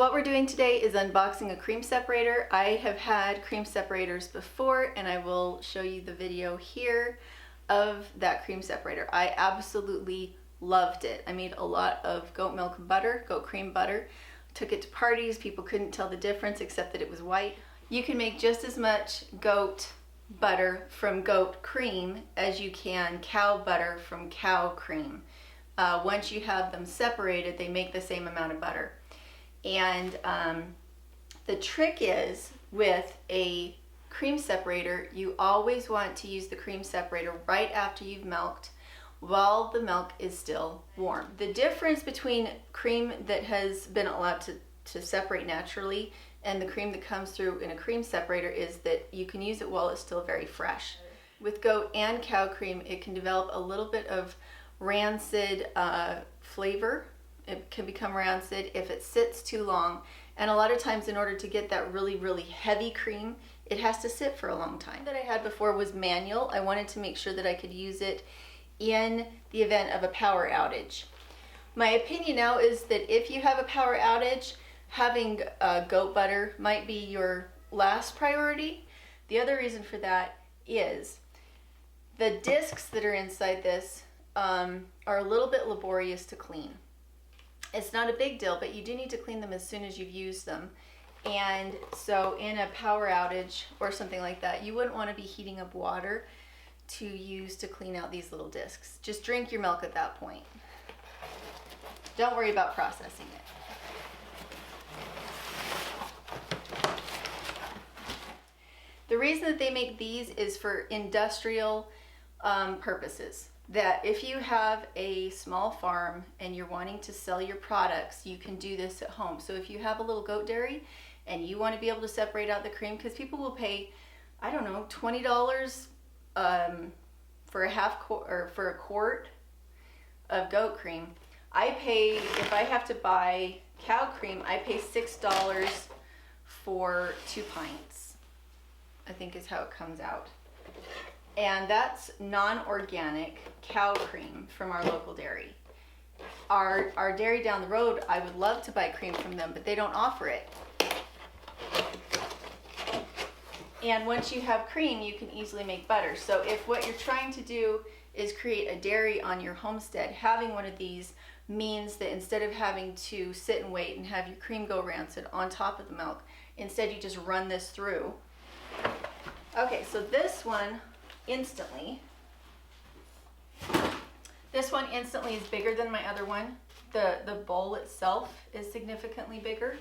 What we're doing today is unboxing a cream separator. I have had cream separators before and I will show you the video here of that cream separator. I absolutely loved it. I made a lot of goat milk butter, goat cream butter. Took it to parties, people couldn't tell the difference except that it was white. You can make just as much goat butter from goat cream as you can cow butter from cow cream. Once you have them separated, they make the same amount of butter. And the trick is with a cream separator, you always want to use the cream separator right after you've milked while the milk is still warm. The difference between cream that has been allowed to separate naturally and the cream that comes through in a cream separator is that you can use it while it's still very fresh. With goat and cow cream, it can develop a little bit of rancid flavor. It can become rancid if it sits too long, and a lot of times in order to get that really heavy cream, it has to sit for a long time. That I had before was manual. I wanted to make sure that I could use it in the event of a power outage. My opinion now is that if you have a power outage, having goat butter might be your last priority. The other reason for that is the discs that are inside this are a little bit laborious to clean. It's not a big deal, but you do need to clean them as soon as you've used them. And so in a power outage or something like that, you wouldn't want to be heating up water to use to clean out these little discs. Just drink your milk at that point. Don't worry about processing it. The reason that they make these is for industrial purposes. That if you have a small farm and you're wanting to sell your products, you can do this at home. So if you have a little goat dairy and you want to be able to separate out the cream, because people will pay, I don't know, $20 for a quart of goat cream. I pay, if I have to buy cow cream, I pay $6 for 2 pints, I think is how it comes out. And that's non-organic cow cream from our local dairy. Our dairy down the road, I would love to buy cream from them, but they don't offer it. And once you have cream, you can easily make butter. So if what you're trying to do is create a dairy on your homestead, having one of these means that instead of having to sit and wait and have your cream go rancid on top of the milk, instead you just run this through. Okay, so this one instantly is bigger than my other one. The bowl itself is significantly bigger.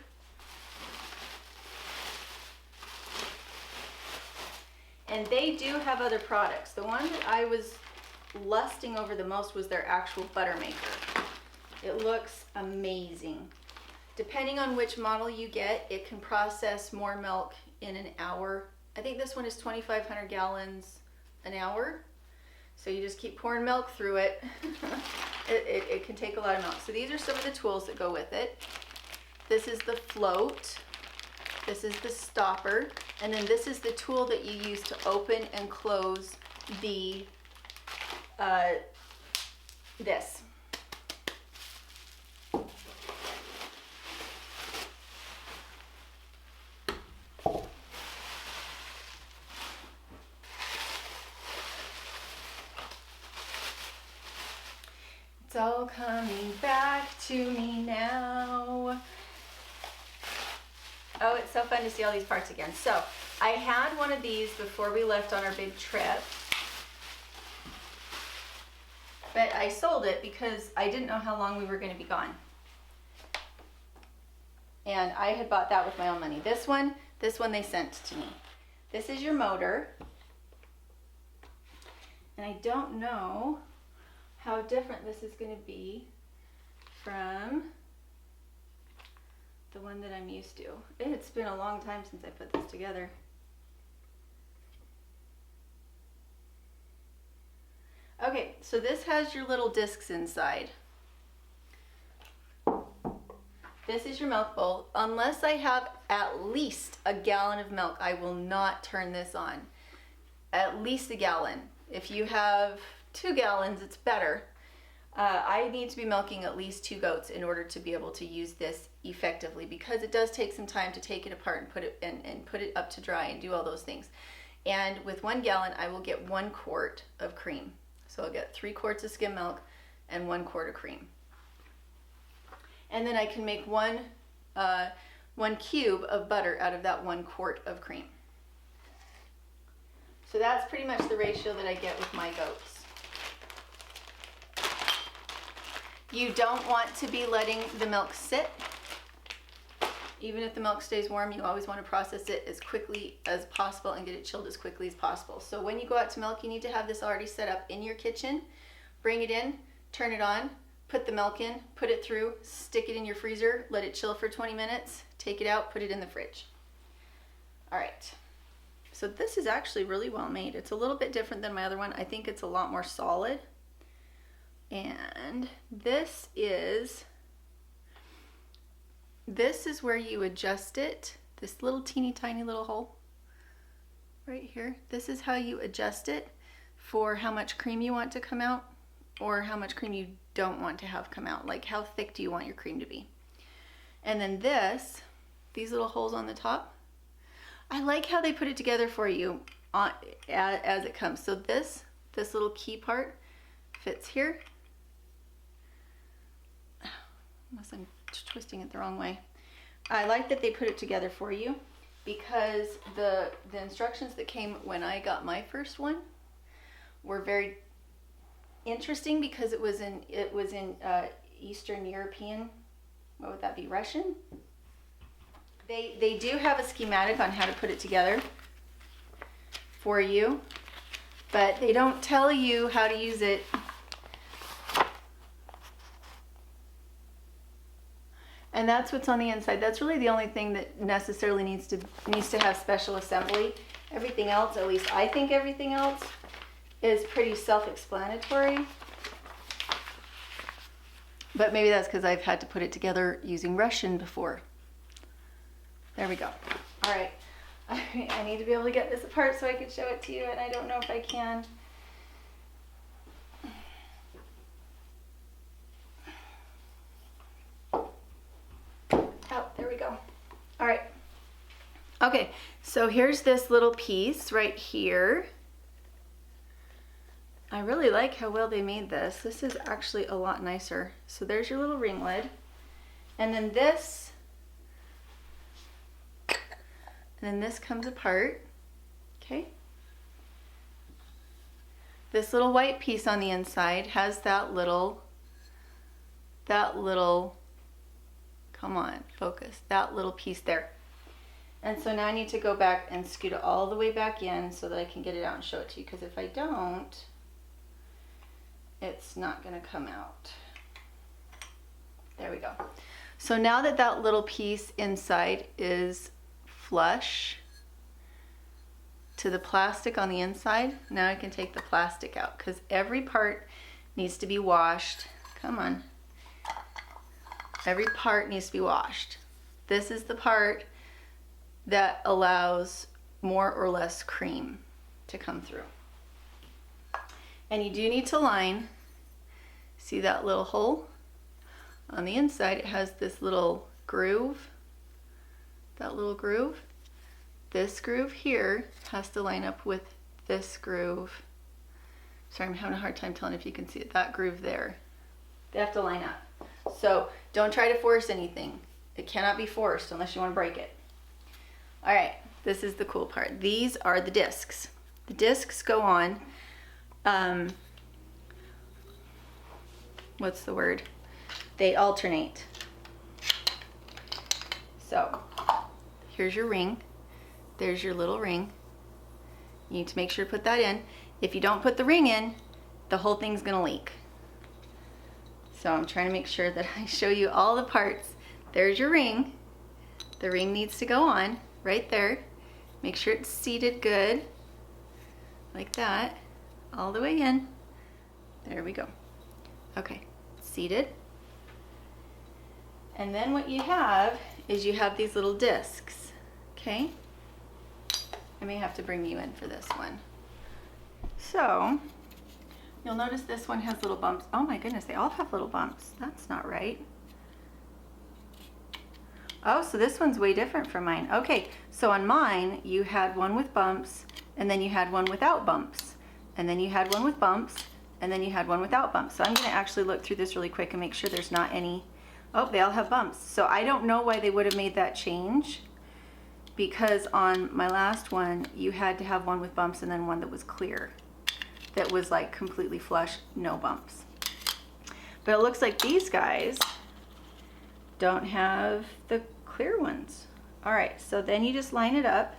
And they do have other products. The one that I was lusting over the most was their actual butter maker. It looks amazing. Depending on which model you get, it can process more milk in an hour. I think this one is 2,500 gallons an hour. So you just keep pouring milk through it. It can take a lot of milk. So these are some of the tools that go with it. This is the float. This is the stopper. And then this is the tool that you use to open and close the this. It's all coming back to me now. Oh, it's so fun to see all these parts again. So I had one of these before we left on our big trip, but I sold it because I didn't know how long we were going to be gone. And I had bought that with my own money. This one they sent to me. This is your motor. And I don't know how different this is going to be from the one that I'm used to. It's been a long time since I put this together. Okay, so this has your little discs inside. This is your milk bowl. Unless I have at least a gallon of milk, I will not turn this on. At least a gallon. If you have 2 gallons, it's better. I need to be milking at least 2 goats in order to be able to use this effectively, because it does take some time to take it apart and put it up to dry and do all those things. And with 1 gallon, I will get 1 quart of cream. So I'll get 3 quarts of skim milk and 1 quart of cream. And then I can make 1 cube of butter out of that 1 quart of cream. So that's pretty much the ratio that I get with my goats. You don't want to be letting the milk sit. Even if the milk stays warm, you always want to process it as quickly as possible and get it chilled as quickly as possible. So when you go out to milk, you need to have this already set up in your kitchen. Bring it in, turn it on, put the milk in, put it through, stick it in your freezer, let it chill for 20 minutes, take it out, put it in the fridge. All right. So this is actually really well made. It's a little bit different than my other one. I think it's a lot more solid. And this is where you adjust it. This little teeny tiny little hole right here. This is how you adjust it for how much cream you want to come out or how much cream you don't want to have come out. Like how thick do you want your cream to be? And then these little holes on the top, I like how they put it together for you as it comes. So this little key part fits here. Unless I'm twisting it the wrong way. I like that they put it together for you, because the instructions that came when I got my first one were very interesting, because it was in Eastern European, what would that be, Russian? They do have a schematic on how to put it together for you, but they don't tell you how to use it. And that's what's on the inside. That's really the only thing that necessarily needs to have special assembly. Everything else, at least I think everything else, is pretty self-explanatory. But maybe that's because I've had to put it together using Russian before. There we go. All right. I need to be able to get this apart so I can show it to you, and I don't know if I can. All right. Okay, so here's this little piece right here. I really like how well they made this. This is actually a lot nicer. So there's your little ring lid. And then this comes apart. Okay. This little white piece on the inside has that little, come on, focus, that little piece there. And so now I need to go back and scoot it all the way back in so that I can get it out and show it to you, because if I don't, it's not gonna come out. There we go. So now that that little piece inside is flush to the plastic on the inside, now I can take the plastic out, because every part needs to be washed. Come on. Every part needs to be washed. This is the part that allows more or less cream to come through. And you do need to line. See that little hole? On the inside it has this little groove. That little groove. This groove here has to line up with this groove. Sorry, I'm having a hard time telling if you can see it. That groove there. They have to line up. So don't try to force anything. It cannot be forced unless you want to break it. All right, this is the cool part. These are the discs. The discs go on, what's the word? They alternate. So here's your ring. There's your little ring. You need to make sure to put that in. If you don't put the ring in, the whole thing's gonna leak. So I'm trying to make sure that I show you all the parts. There's your ring. The ring needs to go on right there. Make sure it's seated good, like that, all the way in. There we go. Okay, seated. And then what you have is you have these little discs, okay? I may have to bring you in for this one. So You'll notice this one has little bumps. Oh my goodness, they all have little bumps. That's not right. Oh, so this one's way different from mine. Okay, so on mine, you had one with bumps, and then you had one without bumps, and then you had one with bumps, and then you had one without bumps. So I'm gonna actually look through this really quick and make sure there's not any. Oh, they all have bumps. So I don't know why they would have made that change, because on my last one, you had to have one with bumps and then one that was clear, that was like completely flush, no bumps. But it looks like these guys don't have the clear ones. All right, so then you just line it up.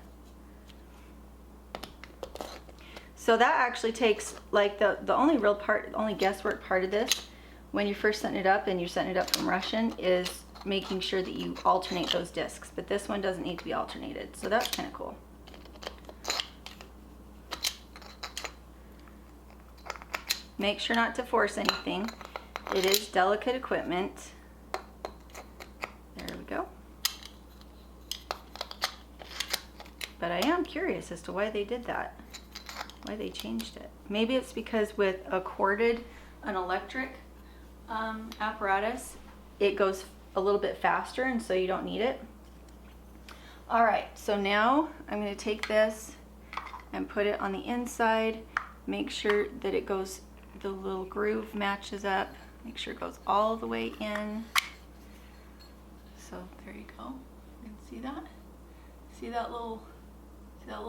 So that actually takes, like, the only real part, the only guesswork part of this, when you're first setting it up and you're setting it up from Russian, is making sure that you alternate those discs. But this one doesn't need to be alternated, so that's kind of cool. Make sure not to force anything. It is delicate equipment. There we go. But I am curious as to why they did that, why they changed it. Maybe it's because with an electric apparatus, it goes a little bit faster, and so you don't need it. All right, so now I'm going to take this and put it on the inside. Make sure that it goes, the little groove matches up. Make sure it goes all the way in. So there you go. You can see that. See that little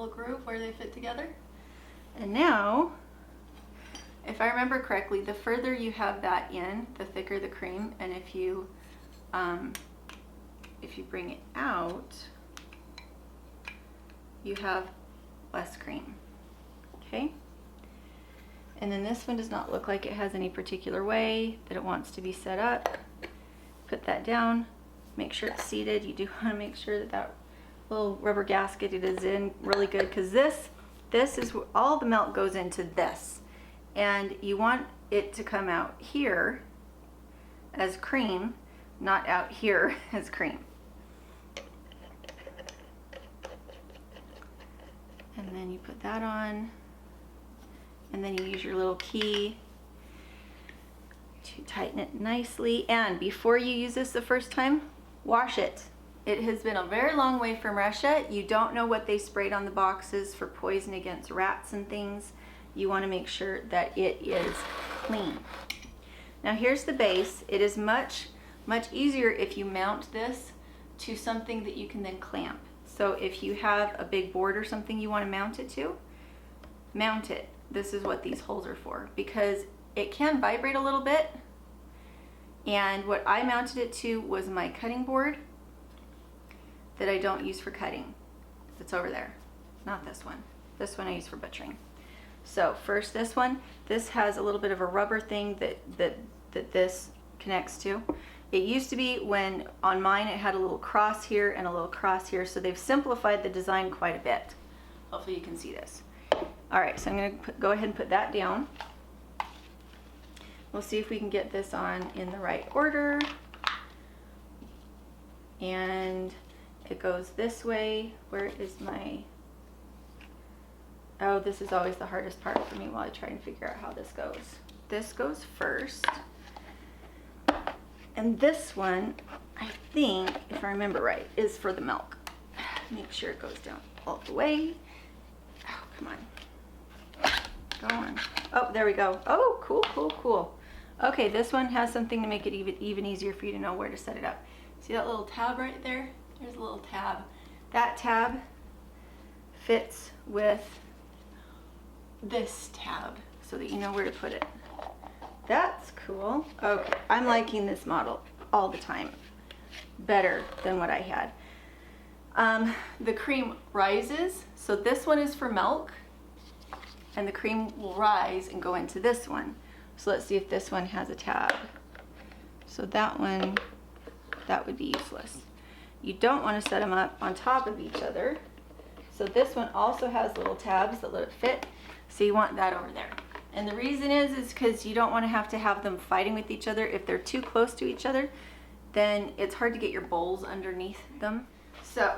groove where they fit together? And now, if I remember correctly, the further you have that in, the thicker the cream, and if you bring it out, you have less cream. Okay? And then this one does not look like it has any particular way that it wants to be set up. Put that down. Make sure it's seated. You do want to make sure that that little rubber gasket it is in really good, because this is all the milk goes into this, and you want it to come out here as cream, not out here as cream. And then you put that on, and then you use your little key to tighten it nicely. And before you use this the first time, wash it. It has been a very long way from Russia. You don't know what they sprayed on the boxes for poison against rats and things. You want to make sure that it is clean. Now here's the base. It is much easier if you mount this to something that you can then clamp. So if you have a big board or something you want to mount it to, mount it. This is what these holes are for, because it can vibrate a little bit. And what I mounted it to was my cutting board that I don't use for cutting. It's over there, not this one. This one I use for butchering. So first this one, this has a little bit of a rubber thing that this connects to. It used to be, when on mine it had a little cross here and a little cross here, so they've simplified the design quite a bit. Hopefully you can see this. All right, so I'm going to go ahead and put that down. We'll see if we can get this on in the right order. And it goes this way. Where is my... Oh, this is always the hardest part for me while I try and figure out how this goes. This goes first. And this one, I think, if I remember right, is for the milk. Make sure it goes down all the way. Oh, come on. Go on. Oh, there we go. Oh, cool, cool, cool. Okay, this one has something to make it even easier for you to know where to set it up. See that little tab right there? There's a little tab. That tab fits with this tab so that you know where to put it. That's cool. Okay, I'm liking this model all the time. Better than what I had. The cream rises, so this one is for milk, and the cream will rise and go into this one. So let's see if this one has a tab. So that one, that would be useless. You don't want to set them up on top of each other. So this one also has little tabs that let it fit. So you want that over there. And the reason is because you don't want to have them fighting with each other. If they're too close to each other, then it's hard to get your bowls underneath them. So,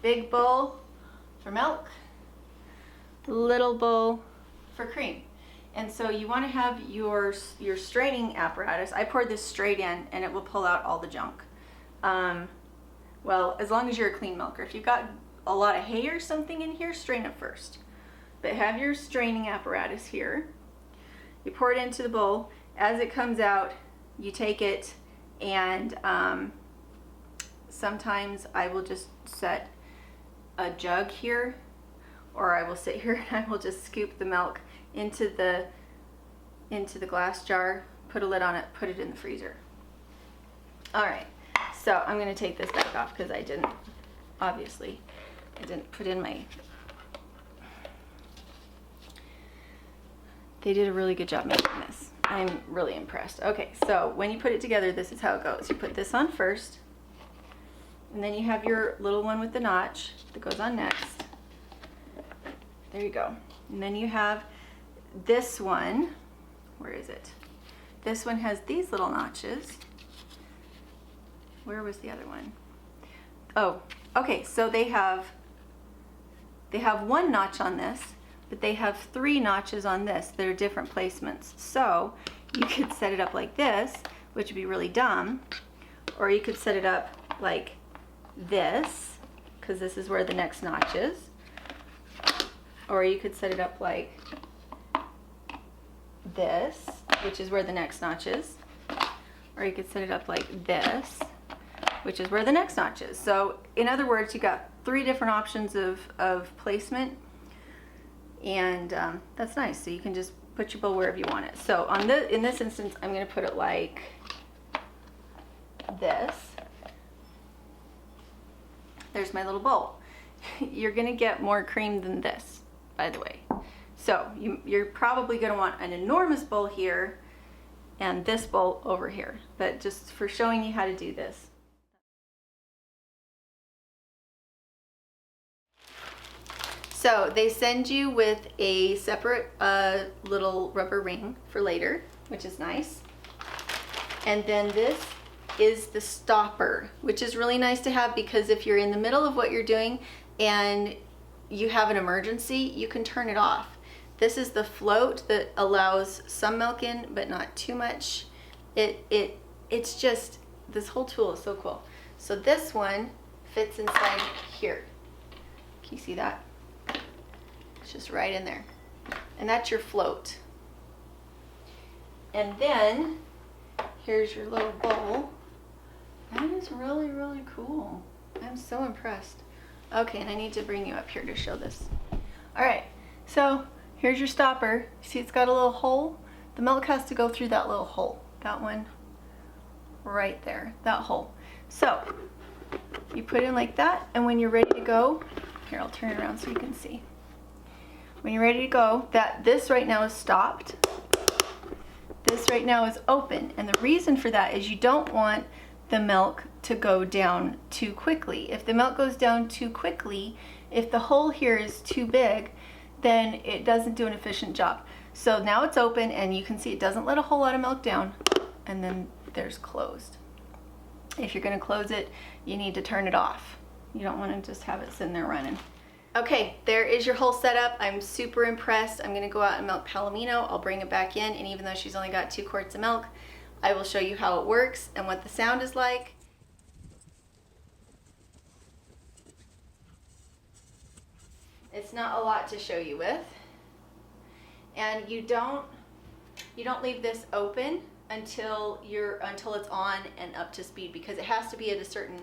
big bowl for milk, little bowl for cream. And so you want to have your straining apparatus. I poured this straight in and it will pull out all the junk. Well, as long as you're a clean milker. If you've got a lot of hay or something in here, strain it first. But have your straining apparatus here. You pour it into the bowl. As it comes out, you take it, and sometimes I will just set a jug here, or I will sit here and I will just scoop the milk into the glass jar, put a lid on it, put it in the freezer. All right, so I'm gonna take this back off because I didn't put in my, they did a really good job making this. I'm really impressed. Okay, so when you put it together, this is how it goes. You put this on first, and then you have your little one with the notch that goes on next. There you go. And then you have this one. Where is it? This one has these little notches. Where was the other one? Oh, okay, so they have one notch on this, but they have 3 notches on this that are different placements. So you could set it up like this, which would be really dumb, or you could set it up like this, because this is where the next notch is, or you could set it up like this, which is where the next notch is, or you could set it up like this, which is where the next notch is. So in other words, you got 3 different options of placement, and that's nice. So you can just put your bowl wherever you want it. So in this instance, I'm going to put it like this. There's my little bowl. You're going to get more cream than this, by the way. So you're probably going to want an enormous bowl here and this bowl over here, but just for showing you how to do this. So they send you with a separate little rubber ring for later, which is nice. And then this is the stopper, which is really nice to have, because if you're in the middle of what you're doing and you have an emergency, you can turn it off. This is the float that allows some milk in, but not too much. It's just, this whole tool is so cool. So this one fits inside here. Can you see that? It's just right in there. And that's your float. And then here's your little bowl. That is really, really cool. I'm so impressed. Okay, and I need to bring you up here to show this. All right, so here's your stopper. See, it's got a little hole. The milk has to go through that little hole. That one right there, that hole. So you put it in like that, and when you're ready to go, here, I'll turn it around so you can see. When you're ready to go, this right now is stopped. This right now is open, and the reason for that is you don't want the milk to go down too quickly. If the milk goes down too quickly, if the hole here is too big, then it doesn't do an efficient job. So now it's open, and you can see it doesn't let a whole lot of milk down, and then there's closed. If you're going to close it, you need to turn it off. You don't want to just have it sitting there running. Okay, there is your whole setup. I'm super impressed. I'm gonna go out and milk Palomino. I'll bring it back in, and even though she's only got 2 quarts of milk, I will show you how it works and what the sound is like. It's not a lot to show you with. And you don't leave this open until it's on and up to speed, because it has to be at a certain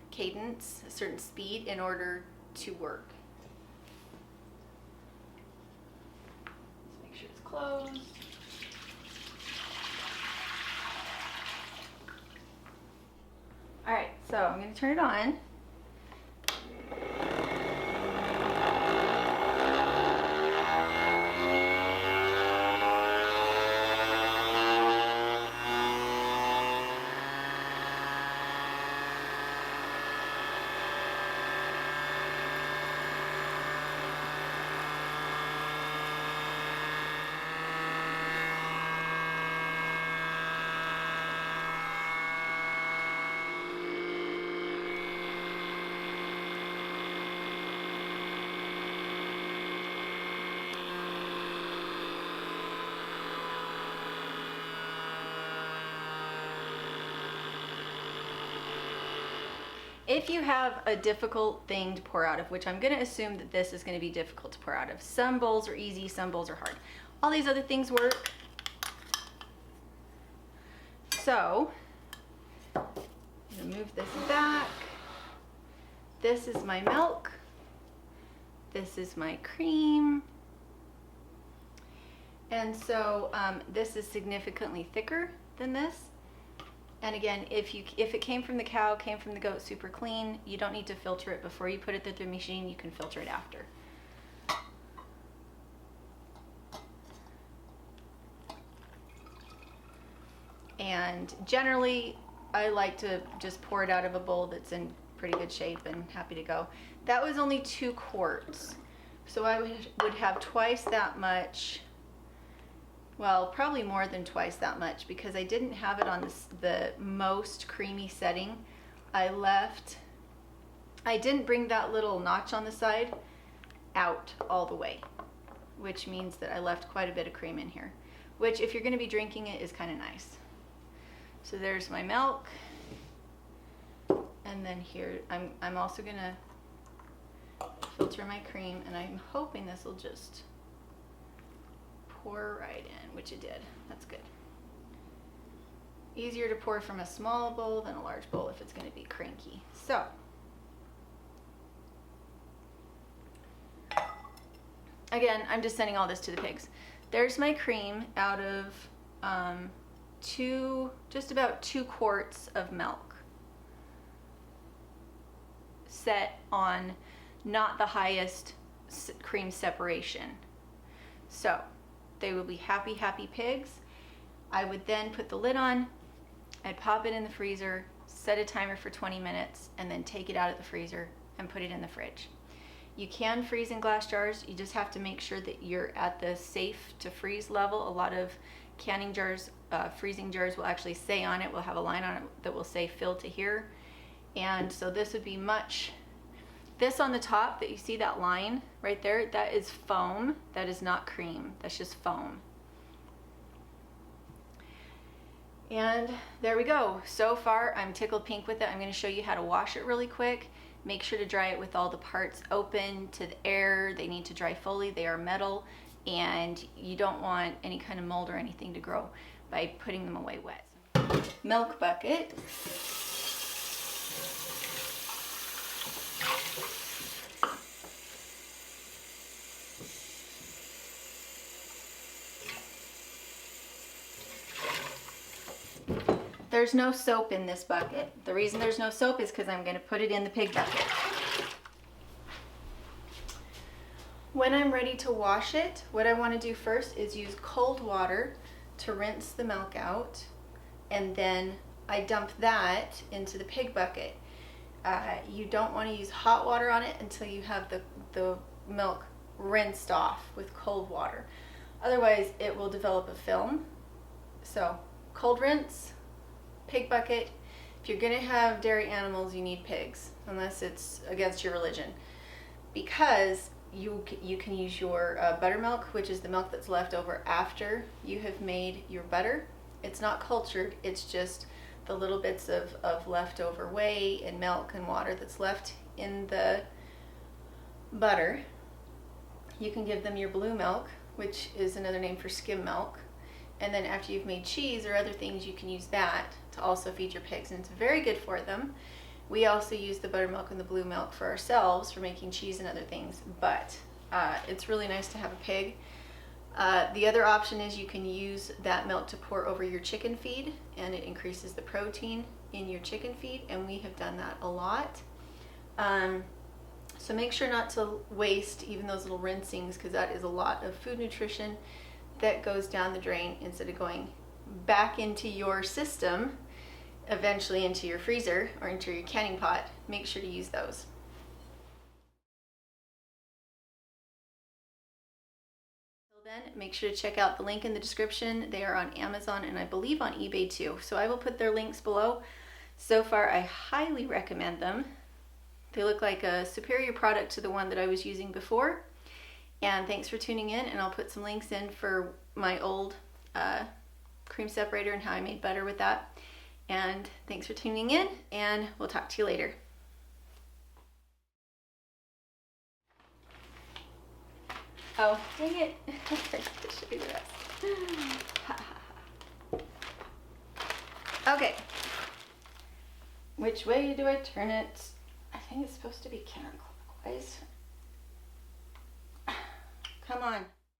cadence, a certain speed in order to work. Make sure it's closed. All right, so I'm going to turn it on. if you have a difficult thing to pour out of, which I'm going to assume that this is going to be difficult to pour out of. Some bowls are easy, some bowls are hard. All these other things work. So, I'm going to move this back. This is my milk. This is my cream. And so this is significantly thicker than this. And again, if it came from the cow, came from the goat, super clean, you don't need to filter it before you put it through the machine. You can filter it after. And generally, I like to just pour it out of a bowl that's in pretty good shape and happy to go. That was only 2 quarts. So I would have twice that much. Well, probably more than twice that much, because I didn't have it on the most creamy setting. I didn't bring that little notch on the side out all the way, which means that I left quite a bit of cream in here, which if you're going to be drinking it is kind of nice. So there's my milk. And then here, I'm also going to filter my cream, and I'm hoping this will just pour right in, which it did. That's good. Easier to pour from a small bowl than a large bowl if it's going to be cranky. So, again, I'm just sending all this to the pigs. There's my cream out of just about 2 quarts of milk, set on not the highest cream separation. So they will be happy, happy pigs. I would then put the lid on, I'd pop it in the freezer, set a timer for 20 minutes, and then take it out of the freezer and put it in the fridge. You can freeze in glass jars. You just have to make sure that you're at the safe to freeze level. A lot of canning jars, freezing jars will actually say on it, will have a line on it that will say fill to here. And so this would be this on the top that you see, that line right there, that is foam. That is not cream. That's just foam. And there we go. So far, I'm tickled pink with it. I'm going to show you how to wash it really quick. Make sure to dry it with all the parts open to the air. They need to dry fully. They are metal, and you don't want any kind of mold or anything to grow by putting them away wet. Milk bucket. There's no soap in this bucket. The reason there's no soap is because I'm going to put it in the pig bucket. When I'm ready to wash it, what I want to do first is use cold water to rinse the milk out, and then I dump that into the pig bucket. You don't want to use hot water on it until you have the milk rinsed off with cold water. Otherwise, it will develop a film. So, cold rinse, pig bucket. If you're going to have dairy animals, you need pigs, unless it's against your religion, because you can use your buttermilk, which is the milk that's left over after you have made your butter. It's not cultured, it's just the little bits of leftover whey and milk and water that's left in the butter. You can give them your blue milk, which is another name for skim milk. And then after you've made cheese or other things, you can use that to also feed your pigs, and it's very good for them. We also use the buttermilk and the blue milk for ourselves for making cheese and other things, but it's really nice to have a pig. The other option is you can use that milk to pour over your chicken feed, and it increases the protein in your chicken feed, and we have done that a lot. So make sure not to waste even those little rinsings, because that is a lot of food nutrition that goes down the drain instead of going back into your system, eventually into your freezer or into your canning pot. Make sure to use those. Until then, make sure to check out the link in the description. They are on Amazon and I believe on eBay too. So I will put their links below. So far, I highly recommend them. They look like a superior product to the one that I was using before. And thanks for tuning in, and I'll put some links in for my old cream separator and how I made butter with that. And thanks for tuning in, and we'll talk to you later. Oh, dang it. I forgot to show you the rest. Okay. Which way do I turn it? I think it's supposed to be counterclockwise. Come on.